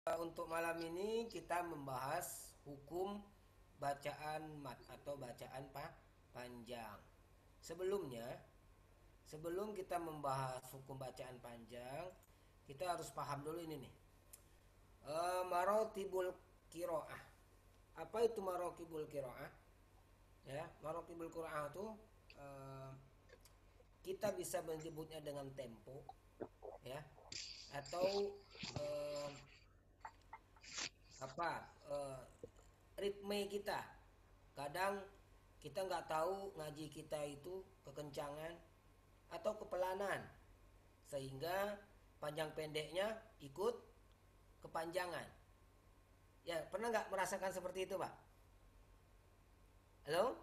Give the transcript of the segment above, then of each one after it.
Untuk malam ini kita membahas hukum bacaan mat atau bacaan panjang. Sebelumnya, sebelum kita membahas hukum bacaan panjang, kita harus paham dulu ini nih. Marotibul kiroah. Apa itu marotibul kiroah? Ya, marotibul kiroah itu eh, kita bisa menyebutnya dengan tempo, ya, atau eh, apa ritme kita. Kadang kita nggak tahu ngaji kita itu kekencangan atau kepelanan, sehingga panjang pendeknya ikut kepanjangan. Ya, pernah nggak merasakan seperti itu, Pak? Halo?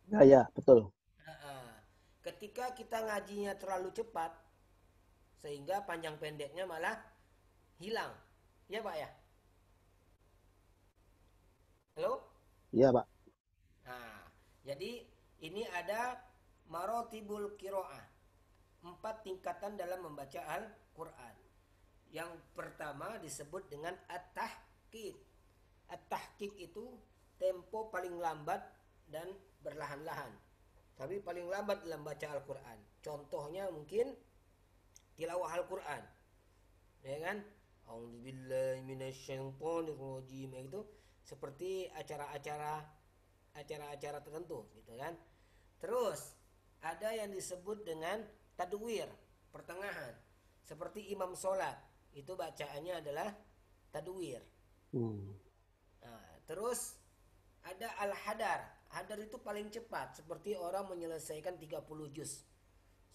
Ya, ya, betul. Nah, ketika kita ngajinya terlalu cepat, sehingga panjang pendeknya malah hilang. Ya, Pak ya? Halo? Iya, Pak. Nah, jadi ini ada marotibul kiroah. 4 tingkatan dalam membaca Al-Quran. Yang pertama disebut dengan at-tahqiq. At-tahqiq itu tempo paling lambat dan berlahan-lahan. Tapi paling lambat dalam baca Al-Quran. Contohnya mungkin tilawah Al-Quran. Ya kan? A'udzubillahi minasyaitonirrajim, itu seperti acara-acara tertentu gitu kan. Terus ada yang disebut dengan tadwir, pertengahan. Seperti imam sholat, itu bacaannya adalah tadwir. Hmm. Nah, terus ada al-hadar. Hadar itu paling cepat, seperti orang menyelesaikan 30 juz.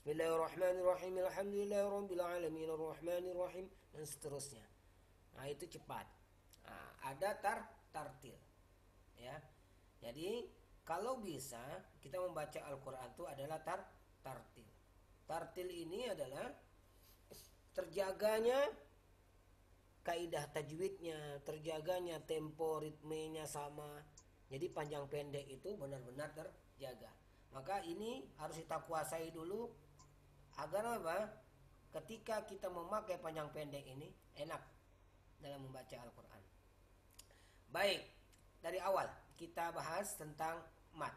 Bismillahirrahmanirrahim. Alhamdulillahirrahmanirrahim. Arrahmanirrahim. Dan seterusnya. Nah, itu cepat. Nah, ada tartil. Ya. Jadi, kalau bisa kita membaca Al-Quran itu adalah tartil. Tartil ini adalah terjaganya kaidah tajwidnya, terjaganya tempo ritmenya sama. Jadi panjang pendek itu benar-benar terjaga. Maka ini harus kita kuasai dulu agar apa? Ketika kita memakai panjang pendek ini enak dalam membaca Al-Quran. Baik, dari awal kita bahas tentang mat.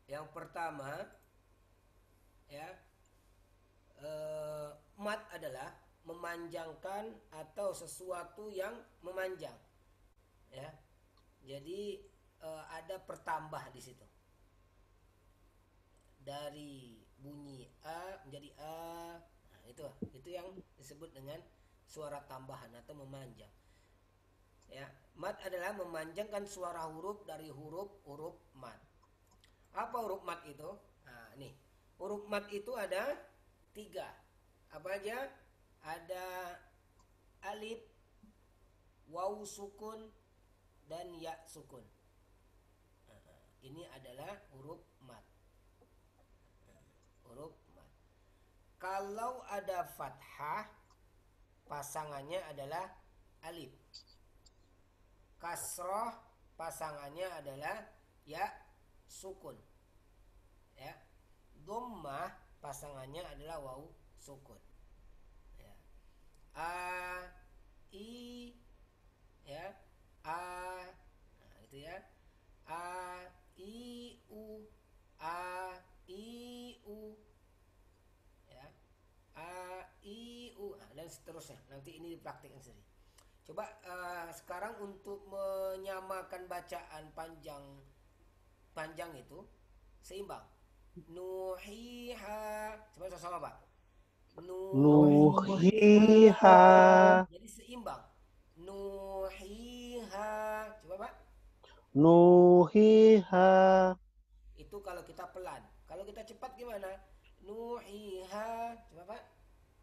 Yang pertama, ya, mat adalah memanjangkan atau sesuatu yang memanjang, ya. Jadi ada pertambah di situ. Dari bunyi a menjadi a. Nah, itu yang disebut dengan suara tambahan atau memanjang. Ya, mat adalah memanjangkan suara huruf dari huruf mat. Apa huruf mat itu? Nah, nih. Huruf mat itu ada 3. Apa aja? Ada alif, waw sukun, dan ya sukun. Nah, ini adalah huruf mat. Huruf mat. Kalau ada fathah, pasangannya adalah alif. Kasroh, pasangannya adalah ya sukun. Ya. Dhammah, pasangannya adalah waw sukun. Ya. A, I, ya, A, nah, itu ya. A, I, U, A, I, U, ya. A, I, U, nah, dan seterusnya. Nanti ini dipraktikkan sendiri. Coba sekarang untuk menyamakan bacaan panjang panjang itu seimbang. Nuhiha. Coba sama-sama, Pak. Nuhiha. Nuhiha. Jadi seimbang. Nuhiha. Coba, Pak. Nuhiha. Itu kalau kita pelan. Kalau kita cepat gimana? Nuhiha. Coba, Pak.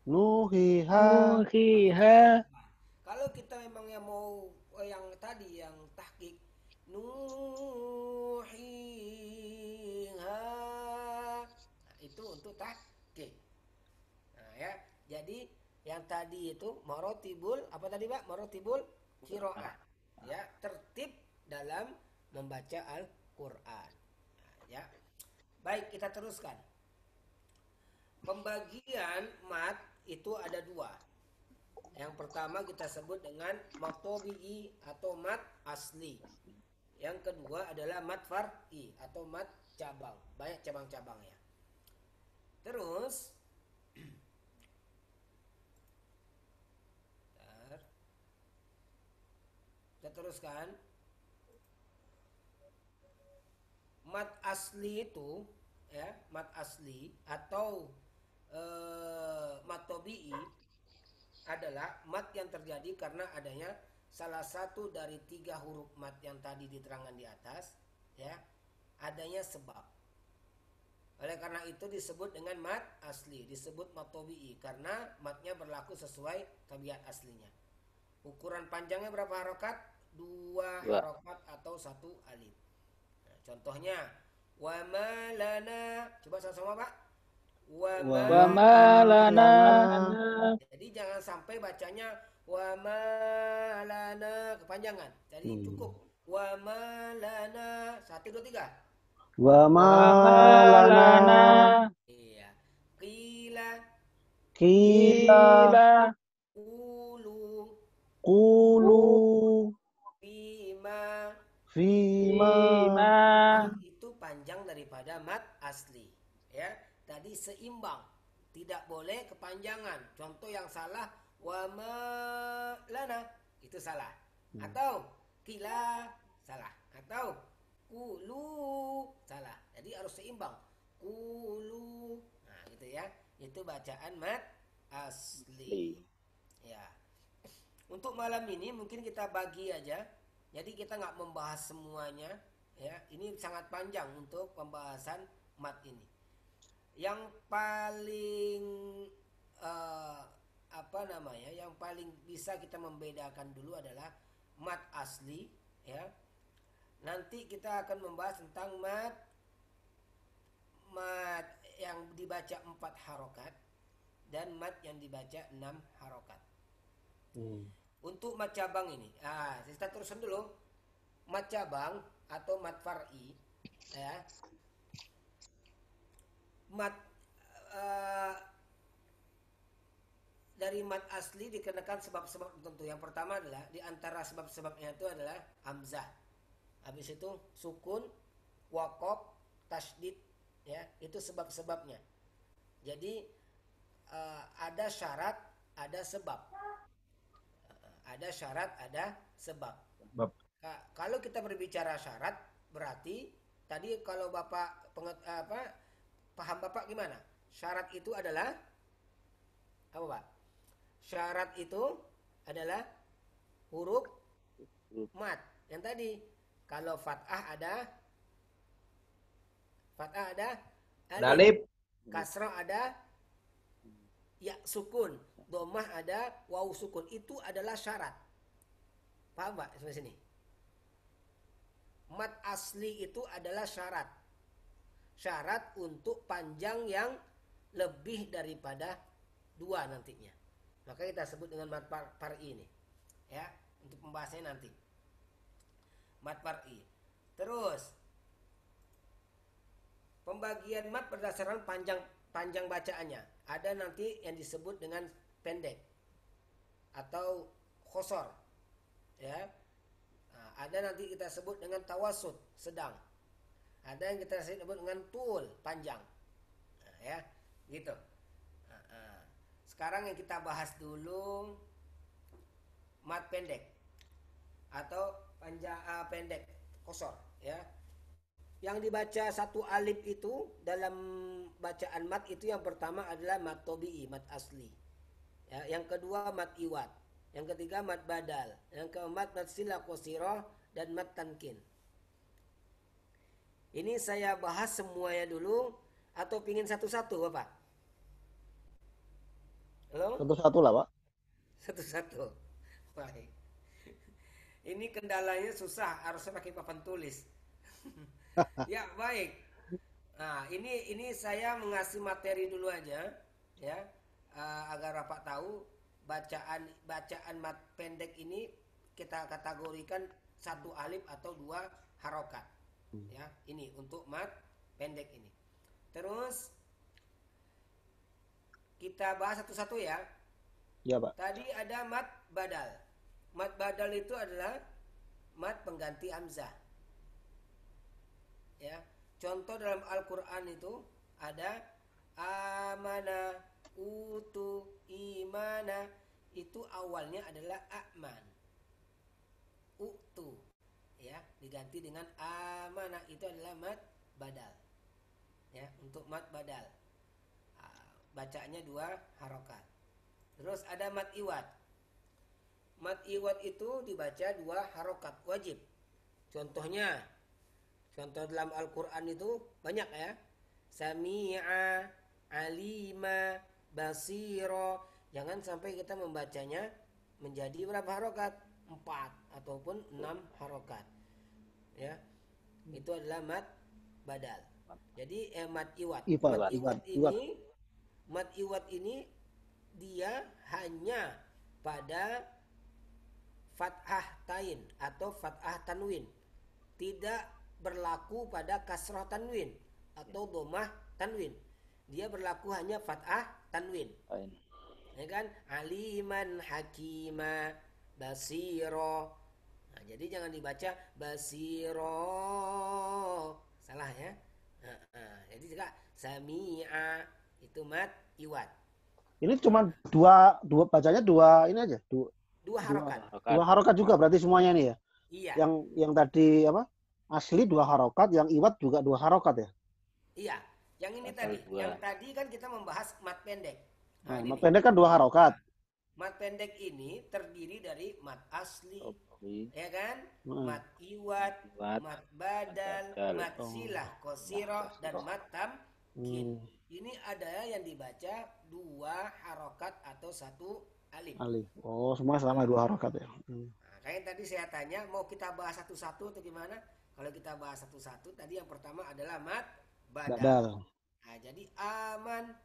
Nuhiha. Nah, itu kalau Nuhiha. cepat. Kalau kita memang yang mau yang tadi yang tahqiq, nuhiha. Nah, itu untuk tahqiq. Nah, ya. Jadi yang tadi itu marotibul apa tadi, Pak? Marotibul kiroah. Ya, tertib dalam membaca Al-Qur'an. Nah, ya. Baik, kita teruskan. Pembagian mat itu ada dua. Yang pertama kita sebut dengan mat tabi'i atau mat asli. Yang kedua adalah mat far'i atau mat cabang. Banyak cabang-cabangnya. Terus kita teruskan. Mat asli itu ya, mat asli atau mat tabi'i adalah mat yang terjadi karena adanya salah satu dari 3 huruf mat yang tadi diterangkan di atas, ya, adanya sebab. Oleh karena itu disebut dengan mat asli, disebut mat tabi'i karena matnya berlaku sesuai tabiat aslinya. Ukuran panjangnya berapa harokat? 2 harokat atau 1 alif. Nah, contohnya wa ma lana, coba sama-sama Pak. Wa ma lana. Jadi jangan sampai bacanya wa ma lana kepanjangan. Jadi cukup wa ma lana 1 2 3. Wa ma lana. Iya. Qila qulu fima. Itu panjang daripada mat asli, ya. Tadi seimbang, tidak boleh kepanjangan. Contoh yang salah wa ma lana itu salah, atau qila salah, atau qulu salah. Jadi harus seimbang. Qulu. Nah, gitu ya. Itu bacaan mat asli. Ya. Untuk malam ini mungkin kita bagi aja. Jadi kita nggak membahas semuanya, ya. Ini sangat panjang untuk pembahasan mat ini. Yang paling yang paling bisa kita membedakan dulu adalah mat asli, ya. Nanti kita akan membahas tentang mat yang dibaca 4 harokat dan mat yang dibaca 6 harokat. Untuk mat cabang ini, kita terusan dulu. Mat cabang atau mat far'i, ya. Mat dari mat asli dikenakan sebab-sebab tertentu. Yang pertama adalah di antara sebab-sebabnya itu adalah hamzah. Habis itu sukun, waqaf, tasydid, ya. Itu sebab-sebabnya. Jadi ada syarat, ada sebab. Ada syarat, ada sebab. Kalau kita berbicara syarat, berarti tadi kalau Bapak paham Bapak gimana? Syarat itu adalah apa, Pak? Syarat itu adalah huruf mat. Yang tadi kalau fathah ada alif, kasrah ada ya sukun, dhammah ada waw sukun. Itu adalah syarat. Paham Pak sampai sini? Mat asli itu adalah syarat. Syarat untuk panjang yang lebih daripada 2 nantinya. Maka kita sebut dengan mat far'i ini. Ya, untuk pembahasannya nanti. Mat far'i. Terus pembagian mat berdasarkan panjang bacaannya. Ada nanti yang disebut dengan pendek atau khosor, ya. Nah, ada nanti kita sebut dengan tawasud, sedang. Ada yang kita sebut dengan tul, panjang. Nah, ya, gitu. Sekarang yang kita bahas dulu mat pendek atau pendek, khosor, ya. Yang dibaca 1 alif itu dalam bacaan mat itu yang pertama adalah mat tabi'i, mat asli. Ya, yang kedua mat iwad, yang ketiga mat badal, yang keempat mat silah qasirah dan mat tankin. Ini saya bahas semuanya dulu atau pingin satu-satu Bapak? Halo? Satu-satu lah, Pak. Satu-satu. Baik. Ini kendalanya susah, harusnya pakai papan tulis. Ya, baik. Nah, ini saya mengasih materi dulu aja, ya, agar Bapak tahu bacaan mat pendek ini kita kategorikan 1 alif atau 2 harokat. Ya, ini untuk mat pendek ini. Terus kita bahas satu-satu ya. Ya, Pak. Tadi ada mat badal. Mat badal itu adalah mat pengganti hamzah. Ya. Contoh dalam Al-Qur'an itu ada amana, utu, imana, itu awalnya adalah aman. Utu, ya, diganti dengan amana, itu adalah mat badal. Ya, untuk mat badal. Bacanya 2 harokat. Terus ada mat iwad. Mat iwad itu dibaca 2 harokat wajib. Contohnya, contoh dalam Al-Quran itu banyak ya. Sami'a, alima, basiro. Jangan sampai kita membacanya menjadi berapa harokat? 4 ataupun 6 harokat. Ya, itu adalah mat badal. Jadi mat iwad. Mat iwad ini dia hanya pada fathah tain atau fathah tanwin. Tidak berlaku pada kasrah tanwin atau domah tanwin. Dia berlaku hanya fathah tanwin. Ya kan? Aliman hakima basiro. Nah, jadi jangan dibaca basiro. Salah ya. Jadi juga sami'a itu mat iwad. Ini cuma dua bacanya dua ini aja. Dua harokat. Dua harokat juga berarti semuanya nih ya. Iya. Yang tadi apa? Asli 2 harokat, yang iwad juga 2 harokat ya. Iya. Yang ini tadi, yang tadi kan kita membahas mat pendek. Nah, mat pendek kan 2 harokat. Mat pendek ini terdiri dari mat asli, ya kan? Mat iwad, mat badal, mat silah, qasiroh, dan mat tamkin. Ini ada yang dibaca 2 harokat atau 1 alif. Oh, semua sama 2 harokat ya. Nah, kayak tadi saya tanya, mau kita bahas satu-satu atau gimana? Kalau kita bahas satu-satu, tadi yang pertama adalah mat badal. Nah, jadi aman,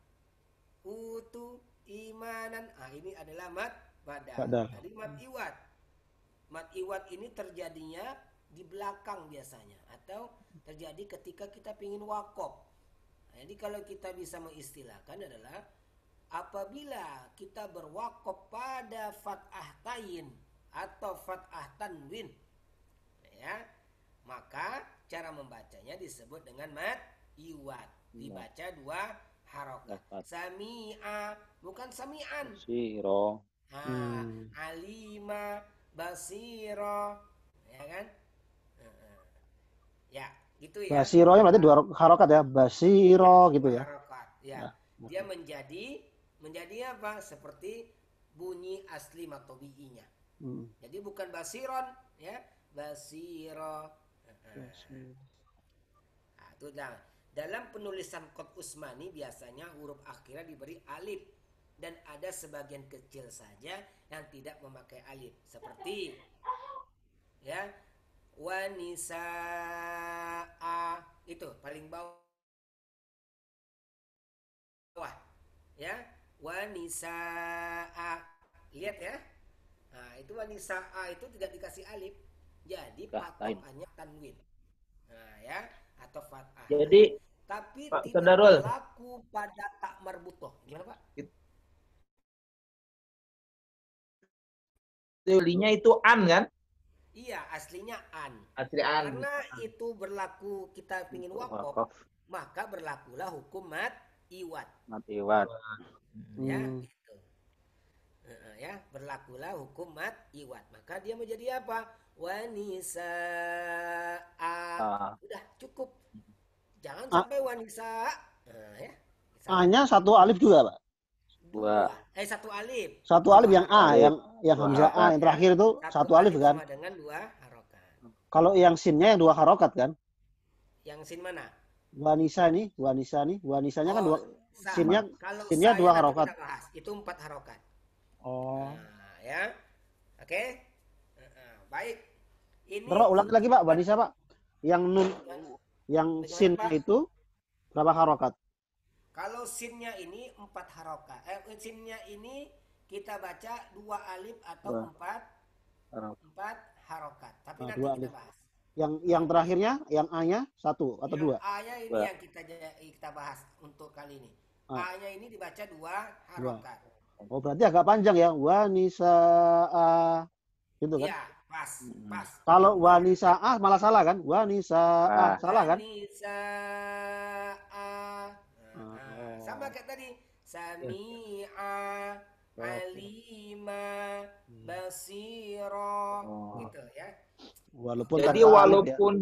utu, imanan. Nah, ini adalah mat badal. Tadi mat iwad. Mat iwad ini terjadinya di belakang biasanya, atau terjadi ketika kita ingin wakaf. Jadi kalau kita bisa mengistilahkan adalah apabila kita berwakaf pada fathah tain atau fathah tanwin, ya, maka cara membacanya disebut dengan mat iwad. Dibaca 2 harokat. Sami'a bukan sami'an. Basiro. Alima, basiro, ya kan? Ya. Gitu ya. Basironya berarti 2 harokat ya, basiro gitu ya. Harokat, ya. Dia menjadi apa? Seperti bunyi asli matobi'inya. Jadi bukan basiron, ya, basiro. Nah, itu dalam penulisan Qad Utsmani biasanya huruf akhirnya diberi alif dan ada sebagian kecil saja yang tidak memakai alif, seperti ya wanisa'a, itu paling bawah ya, wanisa'a, lihat ya. Nah, itu wanisa'a itu tidak dikasih alif, jadi patokannya tanwin. Nah, ya, atau fathah. Jadi tapi Pak tidak Sadarul, berlaku pada tak marbutoh. Gimana, Pak? Aslinya itu an kan? Iya, aslinya an. Asli an. Karena itu berlaku kita ingin wakaf, maka berlakulah hukum mat iwad. Mat iwad. Ya, gitu. Ya, berlakulah hukum mat iwad. Maka dia menjadi apa? Wanisa'a. Udah cukup. Jangan sampai wanisa. Ya. A-nya 1 alif juga, Pak. 2. 1 alif. 1 alif yang A, yang hamzah A yang terakhir itu 1 alif kan? Sama dengan 2 harokat. Kalau yang sinnya yang 2 harokat kan? Yang sin mana? Wanisa nih, wanisanya kan 2 sinnya 2 harokat. Itu 4 harokat. Oh. Nah, ya. Oke. Baik. Ini Berapa ulang lagi, Pak? Wanisa, Pak. Yang nun yang sinnya itu berapa harokat? Kalau sinnya ini 4 harokat. Sinnya ini kita baca 2 alif atau 4 harokat. Tapi nanti kita bahas. Yang terakhirnya, yang A-nya 1 atau 2? A-nya ini yang kita bahas untuk kali ini. A-nya ini dibaca 2 harokat. Oh, berarti agak panjang ya. Wanisa gitu kan? Iya, pas. Kalau wanisa malah salah kan? Wanisa salah kan? Wanisa sama kayak tadi. Sami'a, alima, basiro, gitu ya. Walaupun Jadi tanpa alif ya. walaupun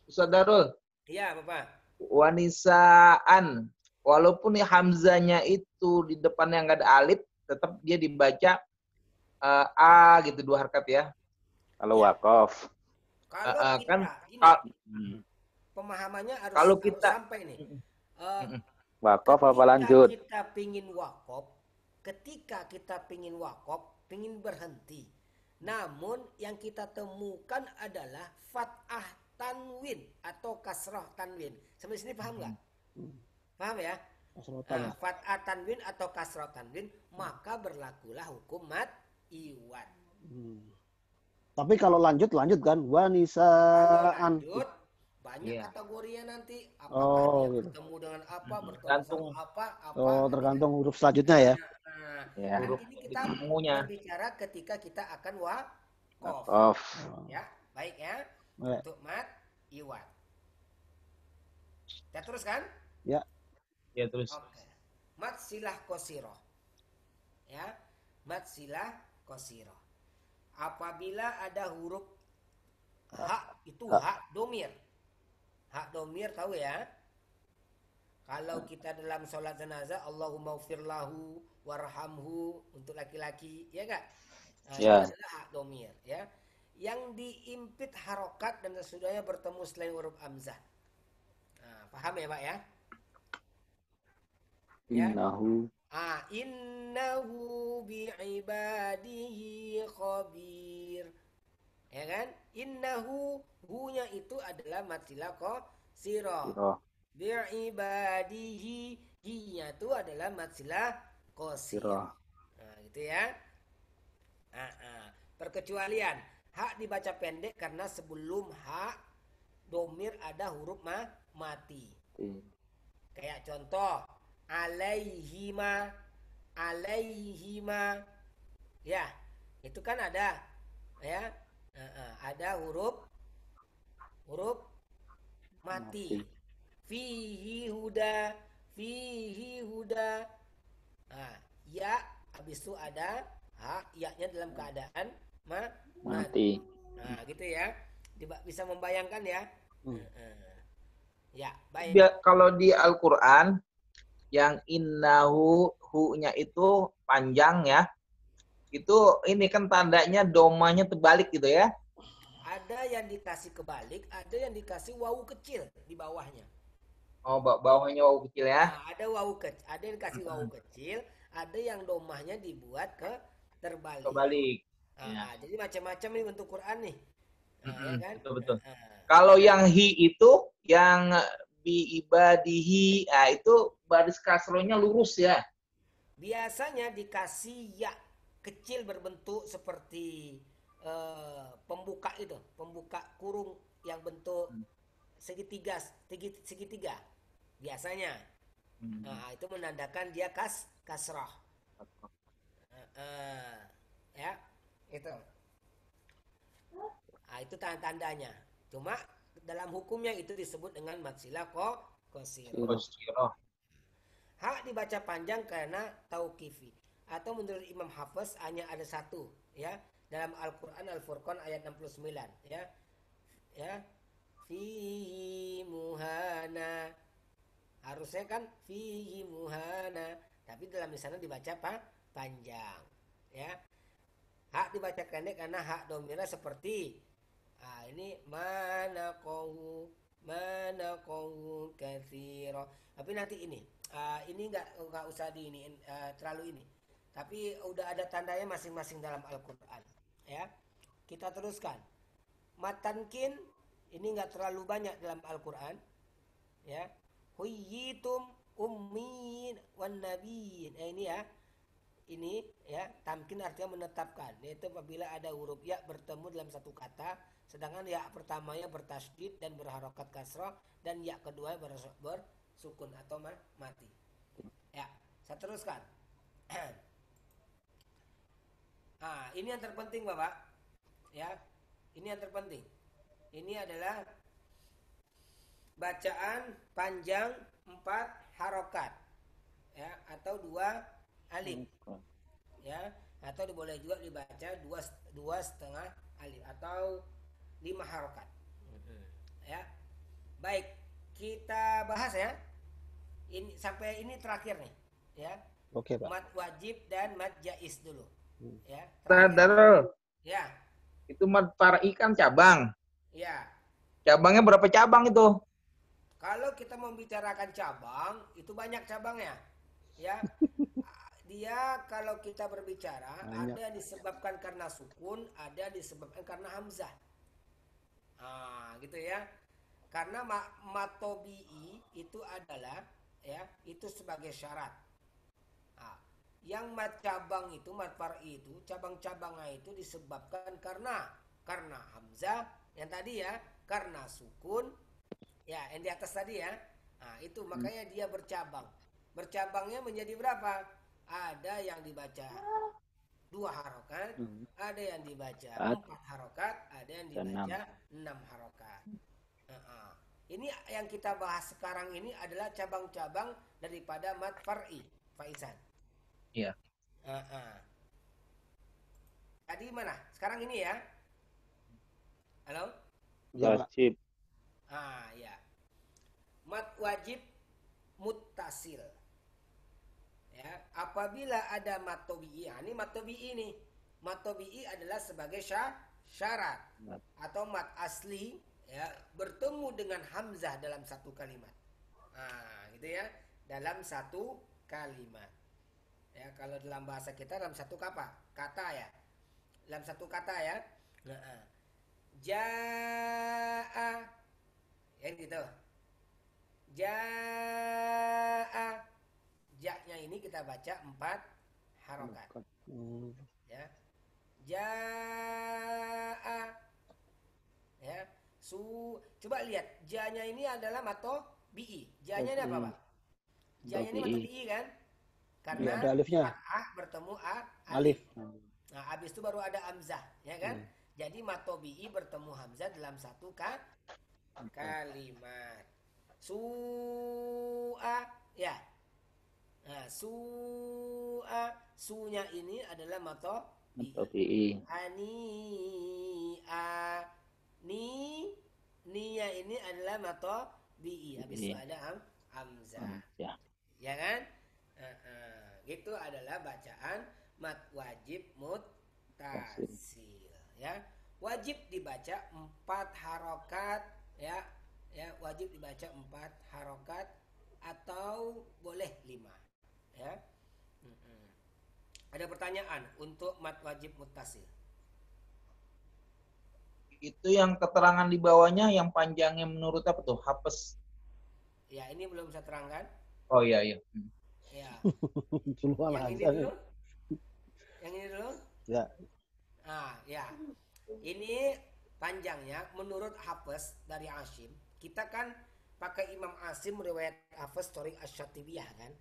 Saudara Iya, Bapak. wanisaan, walaupun hamzanya itu di depannya nggak ada alif, tetap dia dibaca a gitu 2 harakat ya. Kalau wakaf. Kalau kita Kan gini, pemahamannya harus, kalau harus kita sampai nih. Wakaf apa Ketika lanjut? kita pingin wakaf, ketika kita pingin wakaf, pingin berhenti. Namun yang kita temukan adalah fathah tanwin atau kasrah tanwin. Sampai sini paham nggak? Paham ya? Nah, fathah tanwin atau kasrah tanwin, maka berlakulah hukum mat iwad. Tapi kalau lanjut kan Kalau wanisaan. lanjut banyak Iya. kategorinya nanti. Apakah Oh, dia gitu. bertemu dengan apa, bertemu Tergantung. sama apa. Oh, tergantung huruf selanjutnya ya. Nah, Ya. kan ini kita Ketemunya. berbicara ketika kita akan wakaf. Wakaf. Ya, baik ya. Baik. Untuk mat iwad. Kita teruskan? Ya. Ya terus. Oke. Mat silah kosiroh. Ya, mat silah kosiroh. Apabila ada huruf hak, itu hak domir. Hak domir tahu ya? Kalau kita dalam sholat jenazah, Allahumma ufirlahu warhamhu untuk laki-laki, ya enggak? Nah, Ya. itu adalah hak domir, ya. Yang diimpit harokat dan sesudahnya bertemu selain huruf hamzah. Nah, paham ya, Pak ya? Ya. Innahu. Innahu bi'ibadihi khabir. Ya kan? Innahu, hu-nya itu adalah matilah qasirah. Sirah. Bi'ibadihi, hi-nya itu adalah matilah qasirah. Nah, gitu ya. Perkecualian, hak dibaca pendek karena sebelum hak domir ada huruf mati. Kayak contoh, alaihima, ya, itu kan ada, ya, ada huruf mati. Fihi huda, ya, habis itu ada hak, ya-nya dalam keadaan mati. Nah, gitu ya, bisa membayangkan ya. Ya, baik. Kalau di Al-Quran yang innahu hu-nya itu panjang ya. Itu ini kan tandanya domanya terbalik gitu ya. Ada yang dikasih kebalik, ada yang dikasih wawu kecil di bawahnya. Oh, bawahnya wawu kecil ya. Nah, ada wawu kecil, ada yang dikasih wawu kecil, ada yang domahnya dibuat ke terbalik. Terbalik. Nah, jadi macam-macam nih untuk Quran nih. Ya kan? Betul. Kalau yang hi itu yang bi ibadihi, itu baris kasrohnya lurus ya. Biasanya dikasih ya kecil berbentuk seperti pembuka itu, pembuka kurung yang bentuk segitiga biasanya. Nah, itu menandakan dia kasrah. Ya, itu. Nah, itu tanda-tandanya. Cuma dalam hukumnya itu disebut dengan matsilah qasirah. Hak dibaca panjang karena tauqifi, atau menurut Imam Hafiz hanya ada satu, ya, dalam Al-Qur'an Al-Furqan ayat 69, ya. Ya. Fihi muhana. Harusnya kan fihi muhana, tapi dalam sana dibaca panjang, ya. Hak dibaca pendek karena hak domirnya seperti ini mana kau katsira. Tapi nanti ini nggak usah di ini terlalu ini. Tapi udah ada tandanya masing-masing dalam Al-Qur'an, ya. Kita teruskan. Matankin ini nggak terlalu banyak dalam Al-Qur'an, ya. Huyitum ummin wan nabiyyin. Ini ya. Ini ya, tamkin artinya menetapkan, yaitu apabila ada huruf ya bertemu dalam satu kata, sedangkan ya pertamanya bertasydid dan berharokat kasrah, dan ya kedua bersukun atau mati. Saya teruskan. Ini yang terpenting Bapak. Ya. Ini yang terpenting. Ini adalah bacaan panjang 4 harokat. Ya, atau 2 alif. Ya, atau boleh juga dibaca 2,5 alif atau 5 harokat. Ya. Baik, kita bahas ya. Ini sampai ini terakhir nih, ya. Oke, Pak. Mad wajib dan mad jaiz dulu. Ya. Darul. Ya. Itu mad far'i kan cabang. Ya. Cabangnya berapa cabang itu? Kalau kita membicarakan cabang, itu banyak cabangnya. Ya. Dia kalau kita berbicara Banyak. ada disebabkan karena sukun, ada disebabkan karena hamzah. Gitu ya. Karena matobi'i itu adalah ya, itu sebagai syarat. Yang mad cabang itu, mad far'i itu, cabang-cabangnya itu disebabkan karena hamzah yang tadi ya, karena sukun ya, yang di atas tadi ya. Itu makanya dia bercabang. Bercabangnya menjadi berapa? Ada yang dibaca 2 harokat, ada yang dibaca 4 harokat, ada yang dibaca 6 harokat. Ini yang kita bahas sekarang ini adalah cabang-cabang daripada mad far'i, Faizan. Iya. Tadi mana? Sekarang ini ya. Halo? Wajib. Ya. Mad wajib muttasil. Ya, apabila ada mad tabi'i, ini mad tabi'i nih. Mad tabi'i adalah sebagai syarat atau mad asli ya, bertemu dengan hamzah dalam satu kalimat. Gitu ya, dalam satu kalimat. Ya, kalau dalam bahasa kita dalam satu kata ya. Dalam satu kata ya. Ja'a. Ya gitu. Ja'a. Ja-nya ini kita baca 4 harokat. Ya. Ja'a. Ya. Coba lihat, ja-nya ini adalah mato bi'i. Ja-nya ini apa, Pak? Ja-nya ini mato bi'i kan? Karena ada alifnya. Bertemu Alif. Habis itu baru ada hamzah, ya kan? Jadi mato bi'i bertemu hamzah dalam satu kalimat. Su'a, ya. Su'nya ini adalah mato bi'i. Ani'a. Ni-nya ini adalah mato bi'i. Habis itu ada hamzah. Ya kan? Itu adalah bacaan mad wajib muttasil. Ya. Wajib dibaca 4 harokat. Ya. Ya, wajib dibaca 4 harokat atau boleh 5. Ya. Ada pertanyaan untuk mad wajib muttasil? Itu yang keterangan di bawahnya yang panjangnya menurut apa tuh? Hafes. Ya, ini belum saya terangkan. Oh iya. Ya. Yang ini dulu. Yang ini dulu. Ya. Ya. Ini panjangnya menurut Hafes dari Asim. Kita kan pakai Imam Asim riwayat Hafes Thoriq Asy-Syatibiyah kan?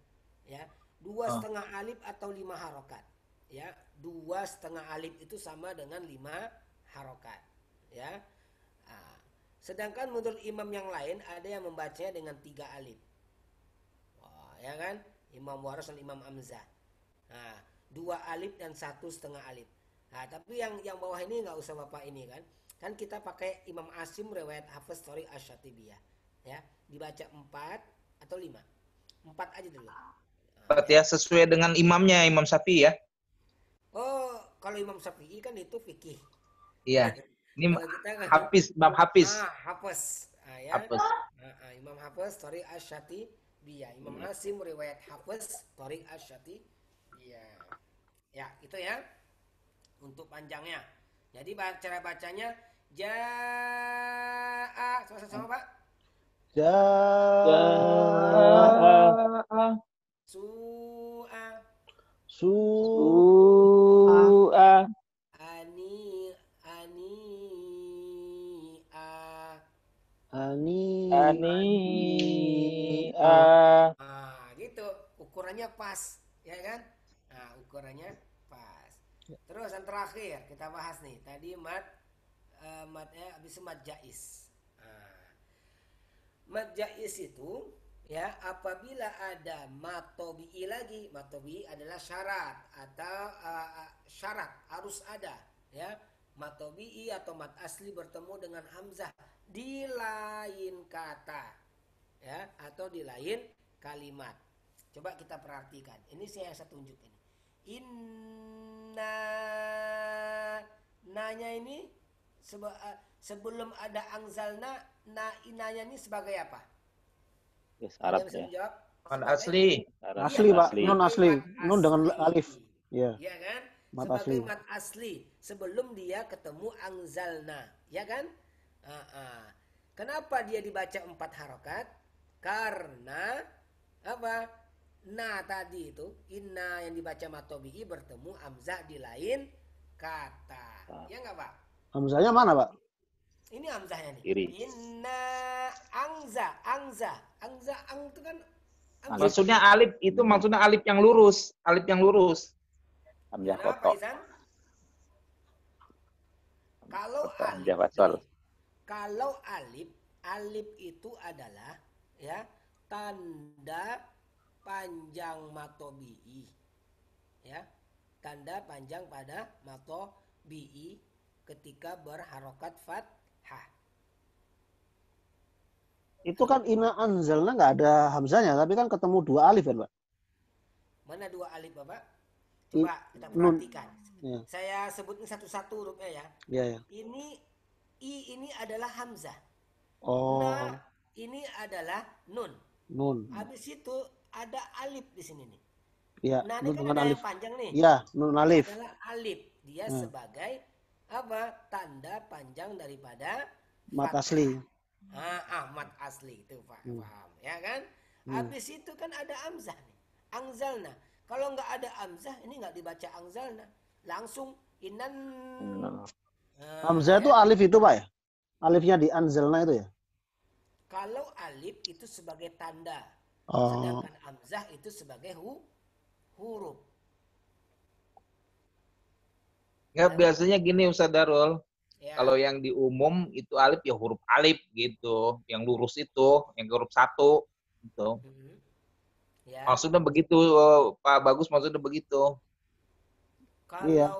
Ya. 2,5 alif atau 5 harokat. Ya, 2,5 alif itu sama dengan 5 harokat. Ya. Sedangkan menurut imam yang lain ada yang membacanya dengan 3 alif. Ya kan? Imam Waras dan Imam Hamzah. 2 alif dan 1,5 alif. Tapi yang bawah ini nggak usah Bapak ini kan. Kan kita pakai Imam Asim riwayat Hafes Thoriq Asy-Syatibiyah. Ya, dibaca 4 atau 5. 4 aja dulu. 4 ya, sesuai dengan imamnya, Imam Syafi'i ya. Oh, kalau Imam Syafi'i kan itu fikih. Iya. Ini Hafiz, Imam Hafiz. Hafiz. Ya. Hafiz. Imam Hafiz Thoriq Asy-Syatibiyah. Imam Asim riwayat Hafiz Thoriq Asy-Syatibiyah. Ya, itu ya. Untuk panjangnya. Jadi cara bacanya ja'a. Sama-sama, Pak. Ja'a. Su'a. Su'a. Ani'a. Ani'a. Gitu. Ukurannya pas, ya kan? Nah, ukurannya pas. Terus yang terakhir kita bahas nih. Tadi matnya habis itu mat jais. Nah, mat jais itu ya apabila ada mat tobi'i lagi. Mat tobi'i adalah syarat atau syarat harus ada, ya. Mat tobi'i atau mat asli bertemu dengan hamzah di lain kata, ya, atau di lain kalimat. Coba kita perhatikan. Ini saya tunjuk ini. Inna, nanya ini sebelum ada angzalna, inanya ini sebagai apa? Yes, Arab Ada bisa ya. menjawab? Mat asli. Arab. Asli, Pak. Asli. Nun asli. Nun dengan alif. Ya. Ya. Ya kan? Mat Sebagai asli. mat asli sebelum dia ketemu angzalna, ya kan? Kenapa dia dibaca 4 harokat? Karena apa? Nah tadi itu inna yang dibaca matobi'i bertemu hamzah di lain kata. Ya enggak, Pak? Hamzahnya mana, Pak? Ini hamzahnya nih. Kiri. Inna angza itu kan hamzah. Maksudnya alif itu maksudnya alif yang lurus, alif yang lurus. Hamzah Kenapa, kotok. Isan? Kalau Kotok, alif, Hamzah wasal. kalau alif itu adalah ya tanda panjang matobi'i, ya, tanda panjang pada matobi'i ketika berharokat fathah. Itu kan inna anzalna nggak ada hamzahnya, tapi kan ketemu 2 alif kan, Pak? Mana 2 alif, Bapak? Coba kita nun. perhatikan. Ya. Saya sebutin satu-satu hurufnya ya. Iya, ya. Ini adalah hamzah. Oh, Nah, ini adalah nun. nun. Habis itu ada alif di sini nih. Iya, Nah, ini nun kan dengan ada alif. yang panjang nih. Iya, nun alif. Adalah alif. Dia sebagai apa? Tanda panjang daripada Mat fathah. asli. Mat asli itu, Pak. Paham, ya kan? Habis itu kan ada hamzah nih. Angzalna. Kalau nggak ada hamzah, ini nggak dibaca angzalna. Langsung inan. Hamzah itu alif itu, Pak ya? Alifnya di anzalna itu ya? Kalau alif itu sebagai tanda. Oh. Sedangkan hamzah itu sebagai huruf. Ya biasanya gini Ustaz Darul. Ya. Kalau yang di umum itu alif ya huruf alif gitu, yang lurus itu, yang huruf 1 gitu. Ya. Maksudnya begitu, Pak Bagus maksudnya begitu. Kalau Iya.